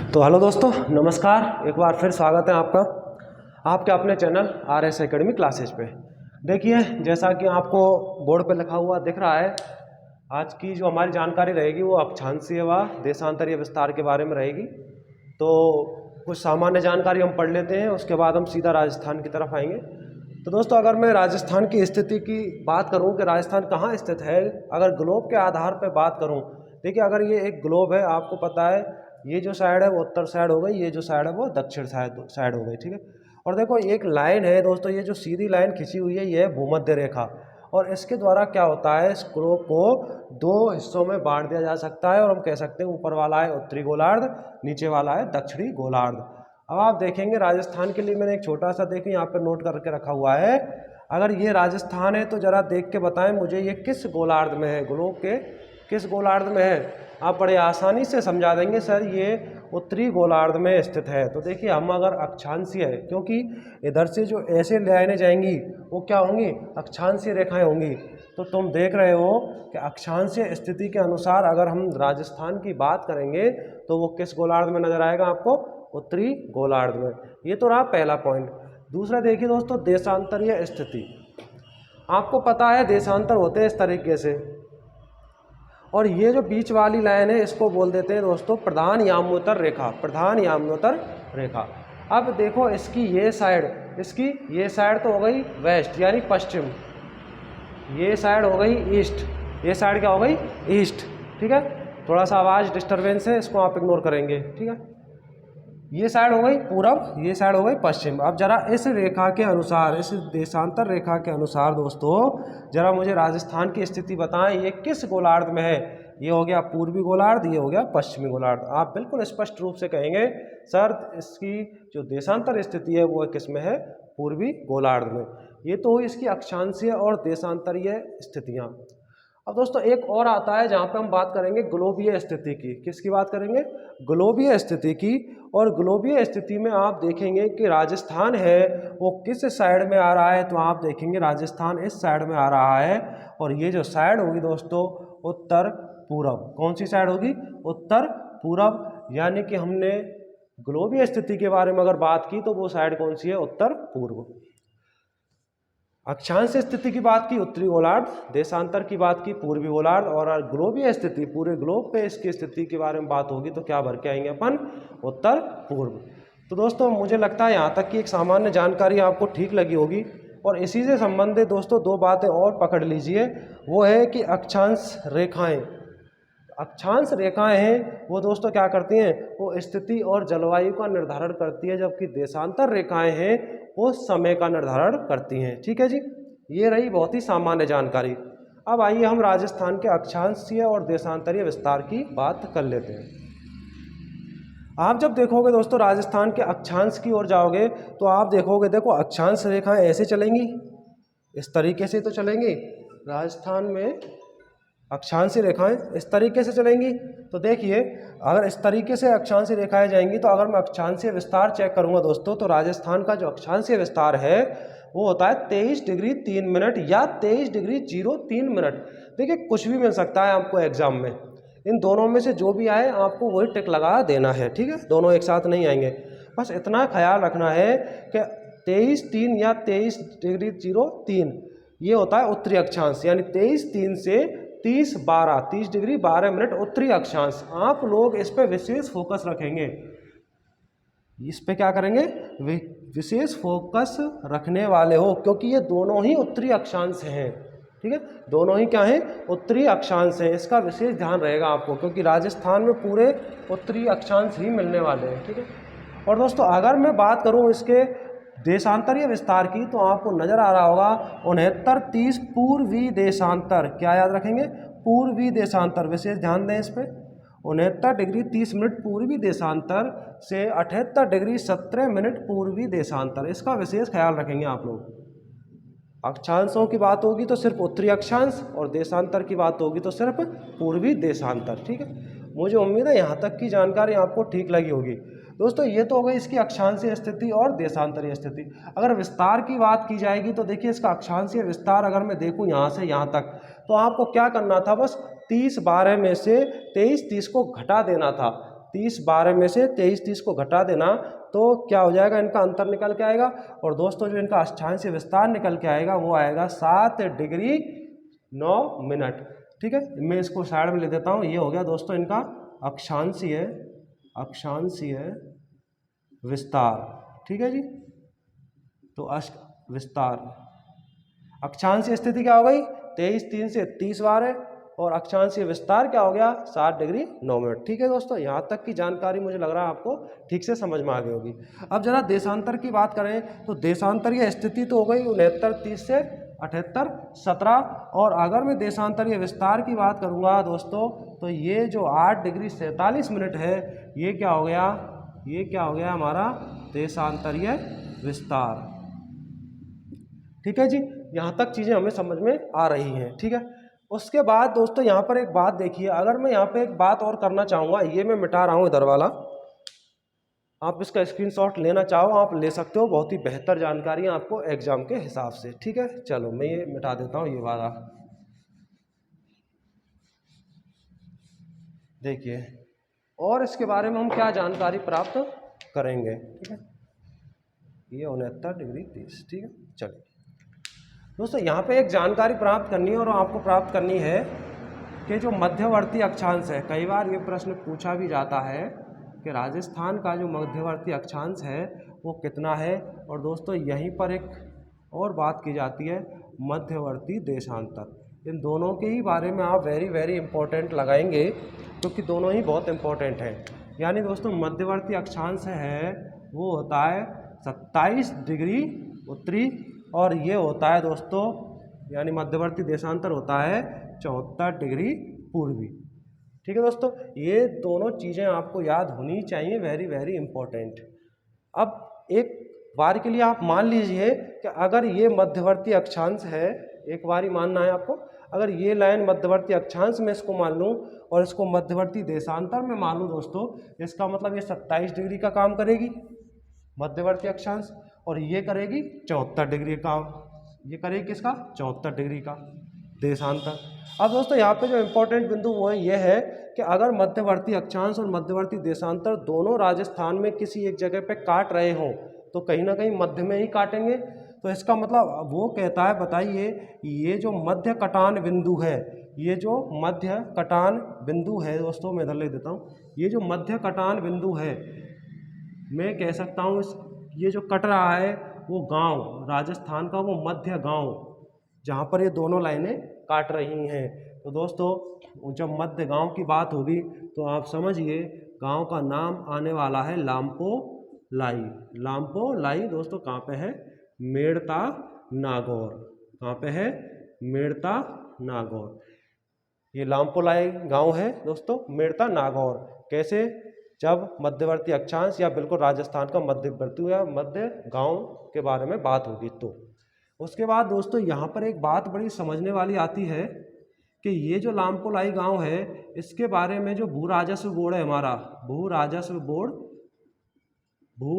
तो हेलो दोस्तों, नमस्कार। एक बार फिर स्वागत है आपका आपके अपने चैनल RS एकेडमी क्लासेज पे। देखिए, जैसा कि आपको बोर्ड पे लिखा हुआ दिख रहा है, आज की जो हमारी जानकारी रहेगी वो अक्षांशीय व देशांतरीय विस्तार के बारे में रहेगी। तो कुछ सामान्य जानकारी हम पढ़ लेते हैं, उसके बाद हम सीधा राजस्थान की तरफ आएंगे। तो दोस्तों, अगर मैं राजस्थान की स्थिति की बात करूं कि राजस्थान कहाँ स्थित है, अगर ग्लोब के आधार पर बात करूं, देखिए अगर ये एक ग्लोब है, आपको पता है ये जो साइड है वो उत्तर साइड हो गई, ये जो साइड है वो दक्षिण साइड हो गई, ठीक है। और देखो एक लाइन है दोस्तों, ये जो सीधी लाइन खींची हुई है ये है भूमध्य रेखा, और इसके द्वारा क्या होता है, इस ग्लोब को दो हिस्सों में बांट दिया जा सकता है। और हम कह सकते हैं ऊपर वाला है उत्तरी गोलार्ध, नीचे वाला है दक्षिणी गोलार्ध। अब आप देखेंगे राजस्थान के लिए मैंने एक छोटा सा देखिए यहाँ पे नोट करके रखा हुआ है। अगर ये राजस्थान है तो जरा देख के बताएं मुझे ये किस गोलार्ध में है, ग्लोब के किस गोलार्ध में है। आप बड़े आसानी से समझा देंगे सर ये उत्तरी गोलार्ध में स्थित है। तो देखिए हम अगर अक्षांशीय है, क्योंकि इधर से जो ऐसे लाइनें जाएंगी वो क्या होंगी, अक्षांशीय रेखाएं होंगी। तो तुम देख रहे हो कि अक्षांशीय स्थिति के अनुसार अगर हम राजस्थान की बात करेंगे तो वो किस गोलार्ध में नजर आएगा आपको, उत्तरी गोलार्ध में। ये तो रहा पहला पॉइंट। दूसरा देखिए दोस्तों, देशांतरीय स्थिति। आपको पता है देशांतर होते हैं इस तरीके से, और ये जो बीच वाली लाइन है इसको बोल देते हैं दोस्तों प्रधान याम्योत्तर रेखा, प्रधान याम्योत्तर रेखा। अब देखो इसकी ये साइड तो हो गई वेस्ट यानी पश्चिम, ये साइड हो गई ईस्ट, ये साइड क्या हो गई ईस्ट, ठीक है। थोड़ा सा आवाज़ डिस्टरबेंस है, इसको आप इग्नोर करेंगे, ठीक है। ये साइड हो गई पूरब, ये साइड हो गई पश्चिम। अब जरा इस रेखा के अनुसार, इस देशांतर रेखा के अनुसार दोस्तों जरा मुझे राजस्थान की स्थिति बताएं, ये किस गोलार्ध में है। ये हो गया पूर्वी गोलार्ध, ये हो गया पश्चिमी गोलार्ध। आप बिल्कुल स्पष्ट रूप से कहेंगे सर इसकी जो देशांतर स्थिति है वो किस में है, पूर्वी गोलार्ध में। ये तो हुई इसकी अक्षांशीय और देशांतरीय स्थितियाँ। अब दोस्तों एक और आता है जहाँ पे हम बात करेंगे ग्लोबीय स्थिति की। किसकी बात करेंगे, ग्लोबीय स्थिति की। और ग्लोबीय स्थिति में आप देखेंगे कि राजस्थान है वो किस साइड में आ रहा है, तो आप देखेंगे राजस्थान इस साइड में आ रहा है। और ये जो साइड होगी दोस्तों उत्तर पूरब, कौन सी साइड होगी, उत्तर पूरब। यानी कि हमने ग्लोबीय स्थिति के बारे में अगर बात की तो वो साइड कौन सी है, उत्तर पूर्व। अक्षांश स्थिति की बात की उत्तरी गोलार्ध, देशांतर की बात की पूर्वी गोलार्ध, और ग्लोबीय स्थिति पूरे ग्लोब पे इसकी स्थिति के बारे में बात होगी तो क्या भर के आएंगे अपन, उत्तर पूर्व। तो दोस्तों मुझे लगता है यहाँ तक की एक सामान्य जानकारी आपको ठीक लगी होगी। और इसी से संबंधित दोस्तों दो बातें और पकड़ लीजिए, वो है कि अक्षांश रेखाएं, अक्षांश रेखाएं हैं वो दोस्तों क्या करती हैं, वो स्थिति और जलवायु का निर्धारण करती है, जबकि देशांतर रेखाएं हैं वो समय का निर्धारण करती हैं। ठीक है जी, ये रही बहुत ही सामान्य जानकारी। अब आइए हम राजस्थान के अक्षांशीय और देशांतरीय विस्तार की बात कर लेते हैं। आप जब देखोगे दोस्तों राजस्थान के अक्षांश की ओर जाओगे तो आप देखोगे, देखो अक्षांश रेखाएं ऐसे चलेंगी, इस तरीके से तो चलेंगी। राजस्थान में अक्षांशीय रेखाएं इस तरीके से चलेंगी। तो देखिए अगर इस तरीके से अक्षांशीय रेखाएं जाएंगी तो अगर मैं अक्षांशीय विस्तार चेक करूंगा दोस्तों, तो राजस्थान का जो अक्षांशीय विस्तार है वो होता है 23 डिग्री 3 मिनट या 23 डिग्री 03 मिनट। देखिए कुछ भी मिल सकता है आपको एग्जाम में, इन दोनों में से जो भी आए आपको वही टिक लगा देना है, ठीक है। दोनों एक साथ नहीं आएंगे, बस इतना ख्याल रखना है कि 23-3 या 23 डिग्री 03 ये होता है उत्तरी अक्षांश, यानी 23-3 से 30 डिग्री 12 मिनट उत्तरी अक्षांश। आप लोग इस पे विशेष फोकस रखेंगे, इस पे क्या करेंगे, विशेष फोकस रखने वाले हो, क्योंकि ये दोनों ही उत्तरी अक्षांश हैं, ठीक है। दोनों ही क्या हैं, उत्तरी अक्षांश हैं। इसका विशेष ध्यान रहेगा आपको, क्योंकि राजस्थान में पूरे उत्तरी अक्षांश ही मिलने वाले हैं, ठीक है। और दोस्तों अगर मैं बात करूं इसके देशांतरीय विस्तार की, तो आपको नजर आ रहा होगा 69-30 पूर्वी देशांतर। क्या याद रखेंगे, पूर्वी देशांतर, विशेष ध्यान दें इस पर। 69 डिग्री 30 मिनट पूर्वी देशांतर से 78 डिग्री 17 मिनट पूर्वी देशांतर, इसका विशेष ख्याल रखेंगे आप लोग। अक्षांशों की बात होगी तो सिर्फ उत्तरी अक्षांश, और देशांतर की बात होगी तो सिर्फ पूर्वी देशांतर, ठीक है। मुझे उम्मीद है यहाँ तक की जानकारी आपको ठीक लगी होगी। दोस्तों ये तो हो गई इसकी अक्षांशीय स्थिति और देशांतरीय स्थिति। अगर विस्तार की बात की जाएगी तो देखिए इसका अक्षांशीय विस्तार अगर मैं देखूँ यहाँ से यहाँ तक, तो आपको क्या करना था, बस 30-12 में से 23-30 को घटा देना था। 30 12 में से 23 30 को घटा देना तो क्या हो जाएगा, इनका अंतर निकल के आएगा। और दोस्तों जो इनका अक्षांशीय विस्तार निकल के आएगा वो आएगा 7 डिग्री 9 मिनट। ठीक है, मैं इसको साइड में ले देता हूँ। ये हो गया दोस्तों इनका अक्षांशीय विस्तार। ठीक है जी, तो विस्तार अक्षांशीय स्थिति क्या हो गई, 23 3 से 30 बार है, और अक्षांशीय विस्तार क्या हो गया 7 डिग्री 9 मिनट। ठीक है दोस्तों, यहाँ तक की जानकारी मुझे लग रहा है आपको ठीक से समझ में आ गई होगी। अब जरा देशांतर की बात करें तो देशांतरीय स्थिति तो हो गई 69 30 से 78 17, और अगर मैं देशांतरीय विस्तार की बात करूँगा दोस्तों तो ये जो 8 डिग्री 47 मिनट है ये क्या हो गया हमारा देशांतरीय विस्तार। ठीक है जी, यहाँ तक चीज़ें हमें समझ में आ रही हैं। ठीक है, उसके बाद दोस्तों यहाँ पर एक बात देखिए, अगर मैं यहाँ पे एक बात और करना चाहूँगा, ये मैं मिटा रहा हूँ इधर वाला, आप इसका स्क्रीनशॉट लेना चाहो आप ले सकते हो, बहुत ही बेहतर जानकारी है आपको एग्जाम के हिसाब से। ठीक है, चलो मैं ये मिटा देता हूँ ये वाला, देखिए, और इसके बारे में हम क्या जानकारी प्राप्त करेंगे। ठीक है, ये 69 डिग्री 30। ठीक है, चलिए दोस्तों यहाँ पे एक जानकारी प्राप्त करनी है, और आपको प्राप्त करनी है कि जो मध्यवर्ती अक्षांश है, कई बार ये प्रश्न पूछा भी जाता है कि राजस्थान का जो मध्यवर्ती अक्षांश है वो कितना है। और दोस्तों यहीं पर एक और बात की जाती है मध्यवर्ती देशांतर। इन दोनों के ही बारे में आप वेरी इंपॉर्टेंट लगाएंगे क्योंकि दोनों ही बहुत इंपॉर्टेंट हैं। यानी दोस्तों मध्यवर्ती अक्षांश है वो होता है 27 डिग्री उत्तरी, और ये होता है दोस्तों यानी मध्यवर्ती देशांतर होता है 74 डिग्री पूर्वी। ठीक है दोस्तों, ये दोनों चीज़ें आपको याद होनी चाहिए, वेरी इंपॉर्टेंट। अब एक बार के लिए आप मान लीजिए कि अगर ये मध्यवर्ती अक्षांश है, एक बार ही मानना है आपको, अगर ये लाइन मध्यवर्ती अक्षांश में इसको मान लूँ और इसको मध्यवर्ती देशांतर में मान लूँ दोस्तों, इसका मतलब ये 27 डिग्री का काम करेगी मध्यवर्ती अक्षांश, और ये करेगी 74 डिग्री का, ये करेगी किसका 74 डिग्री का देशांतर। अब दोस्तों यहाँ पे जो इम्पोर्टेंट बिंदु वो ये है कि अगर मध्यवर्ती अक्षांश और मध्यवर्ती देशांतर दोनों राजस्थान में किसी एक जगह पे काट रहे हों तो कहीं ना कहीं मध्य में ही काटेंगे। तो इसका मतलब वो कहता है, बताइए ये जो मध्य कटान बिंदु है, ये जो मध्य कटान बिंदु है दोस्तों, मैं इधर ले देता हूँ, ये जो मध्य कटान बिंदु है, मैं कह सकता हूँ ये जो कट रहा है वो गांव, राजस्थान का वो मध्य गांव जहाँ पर ये दोनों लाइनें काट रही हैं। तो दोस्तों जब मध्य गांव की बात होगी तो आप समझिए गांव का नाम आने वाला है लाम्पो लाई। लाम्पो लाई दोस्तों कहाँ पे है, मेड़ता नागौर। कहाँ पे है, मेड़ता नागौर। ये लाम्पो लाई गांव है दोस्तों, मेड़ता नागौर। कैसे, जब मध्यवर्ती अक्षांश या बिल्कुल राजस्थान का मध्यवर्ती या मध्य गांव के बारे में बात होगी तो। उसके बाद दोस्तों यहाँ पर एक बात बड़ी समझने वाली आती है कि ये जो लाम्पो लाई गांव है इसके बारे में जो भू राजस्व बोर्ड है हमारा, भू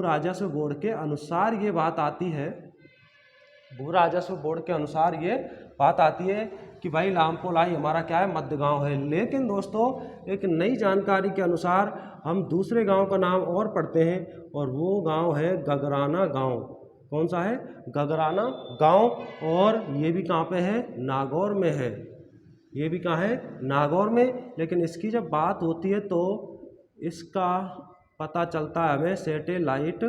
राजस्व बोर्ड के अनुसार ये बात आती है, भू राजस्व बोर्ड के अनुसार ये बात आती है कि भाई लाम्पो लाई हमारा क्या है, मध्य गांव है। लेकिन दोस्तों एक नई जानकारी के अनुसार हम दूसरे गांव का नाम और पढ़ते हैं और वो गांव है गगराना गांव। कौन सा है, गगराना गांव। और ये भी कहाँ पे है, नागौर में है। ये भी कहाँ है, नागौर में। लेकिन इसकी जब बात होती है तो इसका पता चलता है हमें सैटेलाइट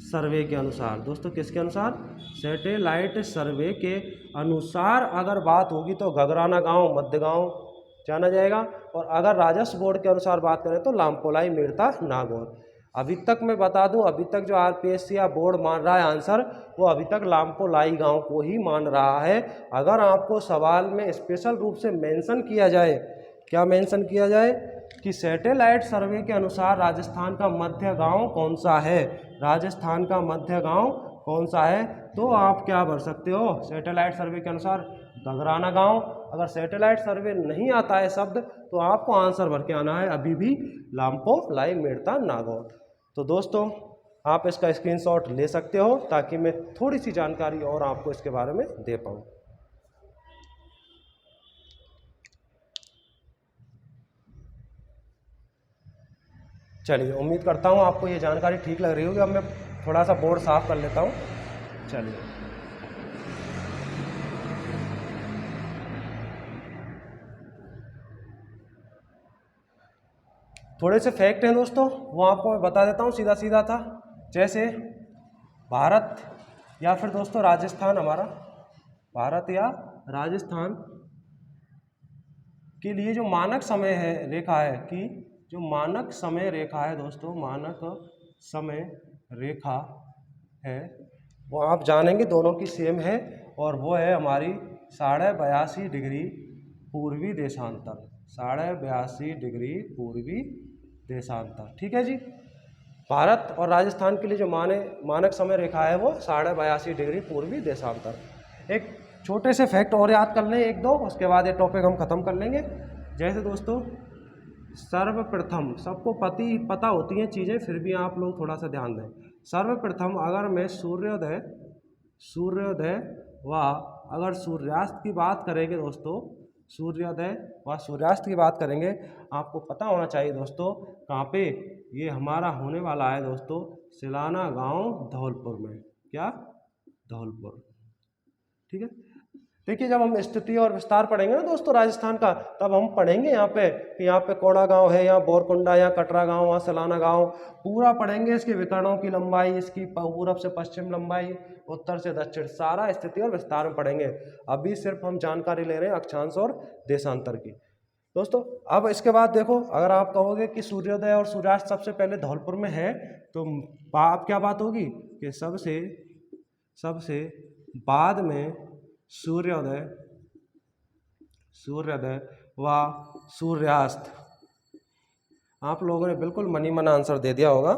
सर्वे के अनुसार। दोस्तों किसके अनुसार, सैटेलाइट सर्वे के अनुसार अगर बात होगी तो गगराना गांव मध्य गांव जाना जाएगा। और अगर राजस्व बोर्ड के अनुसार बात करें तो लाम्पो लाई, मेड़ता नागौर। अभी तक मैं बता दूं, अभी तक जो आरपीएससी या बोर्ड मान रहा है आंसर, वो अभी तक लाम्पो लाई गांव को ही मान रहा है। अगर आपको सवाल में स्पेशल रूप से मेंशन किया जाए, क्या मेंशन किया जाए कि सैटेलाइट सर्वे के अनुसार राजस्थान का मध्य गांव कौन सा है, राजस्थान का मध्य गांव कौन सा है, तो आप क्या भर सकते हो, सैटेलाइट सर्वे के अनुसार गगराना गांव। अगर सैटेलाइट सर्वे नहीं आता है शब्द तो आपको आंसर भर के आना है अभी भी लाम्पो लाई, मेड़ता नागौर। तो दोस्तों आप इसका स्क्रीनशॉट ले सकते हो ताकि मैं थोड़ी सी जानकारी और आपको इसके बारे में दे पाऊँ। चलिए, उम्मीद करता हूँ आपको ये जानकारी ठीक लग रही होगी। अब मैं थोड़ा सा बोर्ड साफ कर लेता हूँ। चलिए, थोड़े से फैक्ट हैं दोस्तों, वो आपको मैं बता देता हूँ सीधा सीधा था। जैसे भारत या फिर दोस्तों राजस्थान, हमारा भारत या राजस्थान के लिए जो मानक समय है रेखा है कि जो मानक समय रेखा है दोस्तों, मानक समय रेखा है वो आप जानेंगे दोनों की सेम है, और वो है हमारी 82.5 डिग्री पूर्वी देशांतर, 82.5 डिग्री पूर्वी देशांतर। ठीक है जी। भारत और राजस्थान के लिए जो मानक समय रेखा है वो 82.5 डिग्री पूर्वी देशांतर। एक छोटे से फैक्ट और याद कर लें एक दो, उसके बाद ये टॉपिक हम खत्म कर लेंगे। जैसे दोस्तों, सर्वप्रथम, सबको पता होती हैं चीज़ें, फिर भी आप लोग थोड़ा सा ध्यान दें। सर्वप्रथम अगर मैं सूर्योदय व अगर सूर्यास्त की बात करेंगे दोस्तों, सूर्योदय व सूर्यास्त की बात करेंगे, आपको पता होना चाहिए दोस्तों कहाँ पे ये हमारा होने वाला है दोस्तों, सिलाना गांव धौलपुर में। क्या? धौलपुर। ठीक है। देखिए, जब हम स्थिति और विस्तार पढ़ेंगे ना दोस्तों राजस्थान का, तब हम पढ़ेंगे यहाँ पे कि यहाँ पे कोड़ा गांव है, यहाँ बोरकुंडा, यहाँ कटरा गांव, वहाँ सलाना गांव, पूरा पढ़ेंगे। इसके विकर्णों की लंबाई, इसकी पूरब से पश्चिम लंबाई, उत्तर से दक्षिण, सारा स्थिति और विस्तार में पढ़ेंगे। अभी सिर्फ हम जानकारी ले रहे हैं अक्षांश और देशांतर की दोस्तों। अब इसके बाद देखो, अगर आप कहोगे कि सूर्योदय और सूर्यास्त सबसे पहले धौलपुर में है, तो आप क्या बात होगी कि सबसे बाद में सूर्योदय व सूर्यास्त। आप लोगों ने बिल्कुल मनी मन आंसर दे दिया होगा,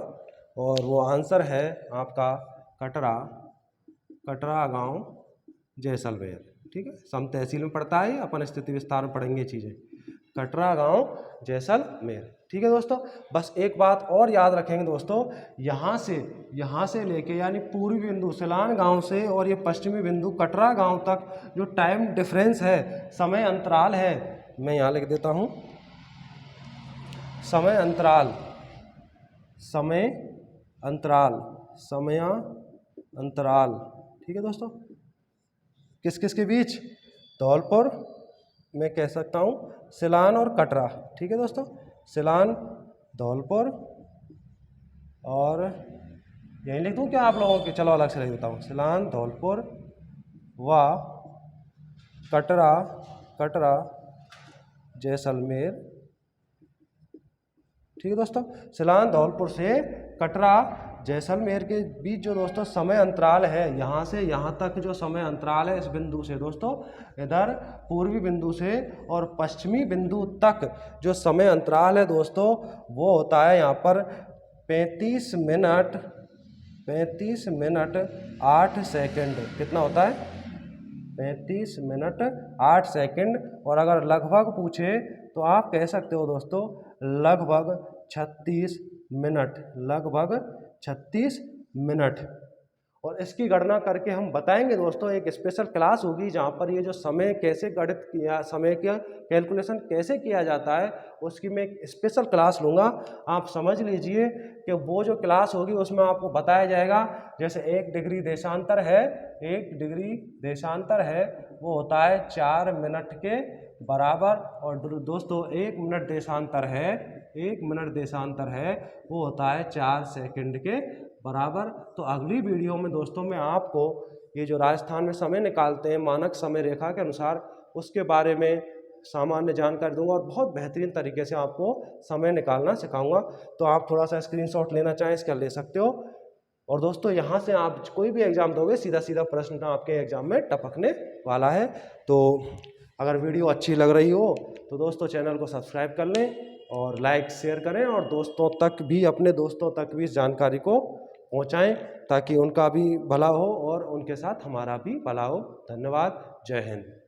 और वो आंसर है आपका कटरा गांव जैसलमेर। ठीक है, सम तहसील में पड़ता है, अपन स्थिति विस्तार में पढ़ेंगे चीज़ें। कटरा गांव जैसलमेर। ठीक है दोस्तों। बस एक बात और याद रखेंगे दोस्तों, यहाँ से लेके यानी पूर्वी बिंदु सिलान गांव से और ये पश्चिमी बिंदु कटरा गांव तक जो टाइम डिफरेंस है, समय अंतराल है, मैं यहाँ लिख देता हूँ समय अंतराल। ठीक है दोस्तों। किस किस के बीच? धौलपुर, मैं कह सकता हूँ सिलान और कटरा। ठीक है दोस्तों, सिलान, धौलपुर, और यही लिख दूँ क्या आप लोगों के? चलो अलग से लिख देता हूँ, सिलान, धौलपुर व कटरा जैसलमेर। ठीक है दोस्तों, सिलान, धौलपुर से कटरा जैसलमेर के बीच जो दोस्तों समय अंतराल है, यहाँ से यहाँ तक जो समय अंतराल है, इस बिंदु से दोस्तों, इधर पूर्वी बिंदु से और पश्चिमी बिंदु तक जो समय अंतराल है दोस्तों, वो होता है यहाँ पर 35 मिनट 8 सेकंड। कितना होता है? 35 मिनट 8 सेकंड। और अगर लगभग पूछे तो आप कह सकते हो दोस्तों लगभग 36 मिनट। और इसकी गणना करके हम बताएंगे दोस्तों, एक स्पेशल क्लास होगी जहाँ पर ये जो समय कैसे गणित किया, समय का कैलकुलेशन कैसे किया जाता है, उसकी मैं एक स्पेशल क्लास लूँगा। आप समझ लीजिए कि वो जो क्लास होगी उसमें आपको बताया जाएगा, जैसे 1 डिग्री देशांतर है, वो होता है 4 मिनट के बराबर। और दोस्तों 1 मिनट देशांतर है वो होता है 4 सेकंड के बराबर। तो अगली वीडियो में दोस्तों मैं आपको ये जो राजस्थान में समय निकालते हैं मानक समय रेखा के अनुसार, उसके बारे में सामान्य जानकारी दूंगा, और बहुत बेहतरीन तरीके से आपको समय निकालना सिखाऊंगा। तो आप थोड़ा सा स्क्रीनशॉट लेना चाहें इसका ले सकते हो। और दोस्तों यहाँ से आप कोई भी एग्ज़ाम दोगे, सीधा प्रश्न आपके एग्ज़ाम में टपकने वाला है। तो अगर वीडियो अच्छी लग रही हो तो दोस्तों चैनल को सब्सक्राइब कर लें और लाइक शेयर करें, और अपने दोस्तों तक भी इस जानकारी को पहुंचाएं, ताकि उनका भी भला हो और उनके साथ हमारा भी भला हो। धन्यवाद। जय हिंद।